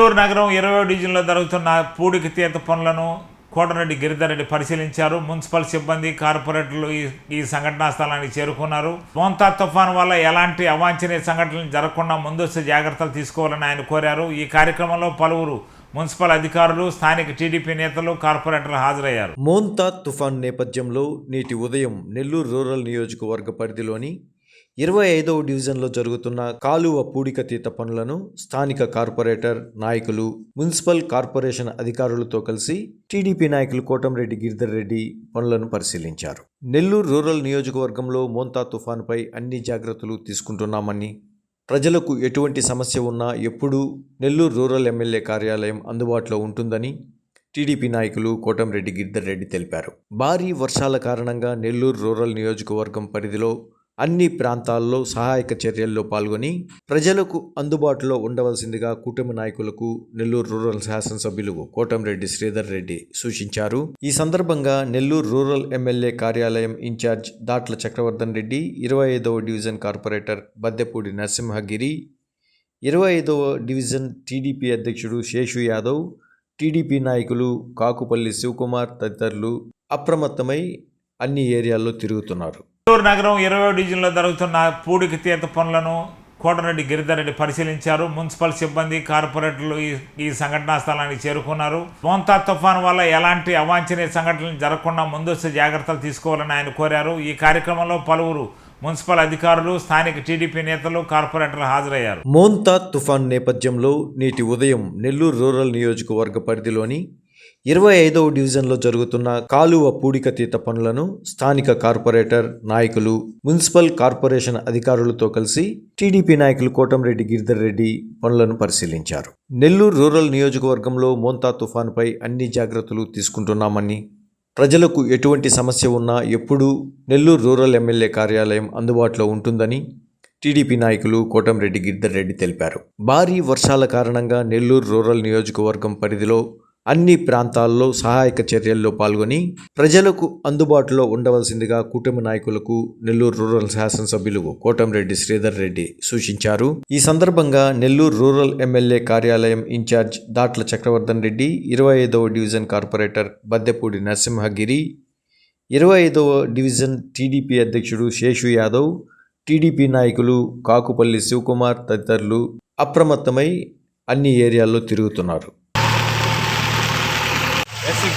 నెల్లూరు నగరం 20వ డివిజన్లో జరుగుతున్న పూడికి తీత పనులను కోటరెడ్డి గిరిధర్ రెడ్డి పరిశీలించారు. మున్సిపల్ సిబ్బంది, కార్పొరేటర్లు ఈ సంఘటనా స్థలానికి చేరుకున్నారు. మోంతా తుఫాను వల్ల ఎలాంటి అవాంఛనీయ సంఘటనలు జరగకుండా ముందస్తు జాగ్రత్తలు తీసుకోవాలని ఆయన కోరారు. ఈ కార్యక్రమంలో పలువురు మున్సిపల్ అధికారులు, స్థానిక టీడీపీ నేతలు, కార్పొరేటర్లు హాజరయ్యారు. మోంతా తుఫాన్ నేపథ్యంలో నేటి ఉదయం నెల్లూరు రూరల్ నియోజకవర్గ పరిధిలోని 25వ డివిజన్లో జరుగుతున్న కాలువ పూడికతీత పనులను స్థానిక కార్పొరేటర్ నాయకులు, మున్సిపల్ కార్పొరేషన్ అధికారులతో కలిసి టీడీపీ నాయకులు కోటంరెడ్డి గిరిధర్ రెడ్డి పనులను పరిశీలించారు. నెల్లూరు రూరల్ నియోజకవర్గంలో మోంతా తుఫానుపై అన్ని జాగ్రత్తలు తీసుకుంటున్నామని, ప్రజలకు ఎటువంటి సమస్య ఉన్నా ఎప్పుడూ నెల్లూరు రూరల్ ఎమ్మెల్యే కార్యాలయం అందుబాటులో ఉంటుందని టీడీపీ నాయకులు కోటంరెడ్డి గిరిధర్ రెడ్డి తెలిపారు. భారీ వర్షాల కారణంగా నెల్లూరు రూరల్ నియోజకవర్గం పరిధిలో అన్ని ప్రాంతాల్లో సహాయక చర్యల్లో పాల్గొని ప్రజలకు అందుబాటులో ఉండవలసిందిగా కూటమి నాయకులకు నెల్లూరు రూరల్ శాసనసభ్యులు కోటంరెడ్డి శ్రీధర్ రెడ్డి సూచించారు. ఈ సందర్భంగా నెల్లూరు రూరల్ ఎమ్మెల్యే కార్యాలయం ఇన్ఛార్జ్ దాట్ల చక్రవర్ధన్ రెడ్డి, 25వ డివిజన్ కార్పొరేటర్ బద్దెపూడి నరసింహగిరి, 25వ డివిజన్ టీడీపీ అధ్యక్షుడు శేషు యాదవ్, టీడీపీ నాయకులు కాకుపల్లి శివకుమార్ తదితరులు అప్రమత్తమై అన్ని ఏరియాల్లో తిరుగుతున్నారు. నెల్లూరు నగరం 20వ డివిజన్లో జరుగుతున్న పూడికి తీత పనులను కోటరెడ్డి గిరిధర్ రెడ్డి పరిశీలించారు. మున్సిపల్ సిబ్బంది, కార్పొరేటర్లు ఈ సంఘటనా స్థలానికి చేరుకున్నారు. మోంతా తుఫాను వల్ల ఎలాంటి అవాంఛనీయ సంఘటనలు జరగకుండా ముందస్తు జాగ్రత్తలు తీసుకోవాలని ఆయన కోరారు. ఈ కార్యక్రమంలో పలువురు మున్సిపల్ అధికారులు, స్థానిక టీడీపీ నేతలు, కార్పొరేటర్లు హాజరయ్యారు. మోంతా తుఫాన్ నేపథ్యంలో నేటి ఉదయం నెల్లూరు రూరల్ నియోజకవర్గ పరిధిలోని 25వ డివిజన్లో జరుగుతున్న కాలువ పూడికతీత పనులను స్థానిక కార్పొరేటర్ నాయకులు, మున్సిపల్ కార్పొరేషన్ అధికారులతో కలిసి టీడీపీ నాయకులు కోటంరెడ్డి గిరిధర్ రెడ్డి పనులను పరిశీలించారు. నెల్లూరు రూరల్ నియోజకవర్గంలో మోంతా తుఫానుపై అన్ని జాగ్రత్తలు తీసుకుంటున్నామని, ప్రజలకు ఎటువంటి సమస్య ఉన్నా ఎప్పుడూ నెల్లూరు రూరల్ ఎమ్మెల్యే కార్యాలయం అందుబాటులో ఉంటుందని టీడీపీ నాయకులు కోటంరెడ్డి గిరిధర్ రెడ్డి తెలిపారు. భారీ వర్షాల కారణంగా నెల్లూరు రూరల్ నియోజకవర్గం పరిధిలో అన్ని ప్రాంతాల్లో సహాయక చర్యల్లో పాల్గొని ప్రజలకు అందుబాటులో ఉండవలసిందిగా కూటమి నాయకులకు నెల్లూరు రూరల్ శాసనసభ్యులు కోటంరెడ్డి శ్రీధర్ రెడ్డి సూచించారు. ఈ సందర్భంగా నెల్లూరు రూరల్ ఎమ్మెల్యే కార్యాలయం ఇన్ఛార్జ్ దాట్ల చక్రవర్ధన్ రెడ్డి, 25వ డివిజన్ కార్పొరేటర్ బద్దెపూడి నరసింహగిరి, 25వ డివిజన్ టీడీపీ అధ్యక్షుడు శేషు యాదవ్, టీడీపీ నాయకులు కాకుపల్లి శివకుమార్ తదితరులు అప్రమత్తమై అన్ని ఏరియాల్లో తిరుగుతున్నారు. Basic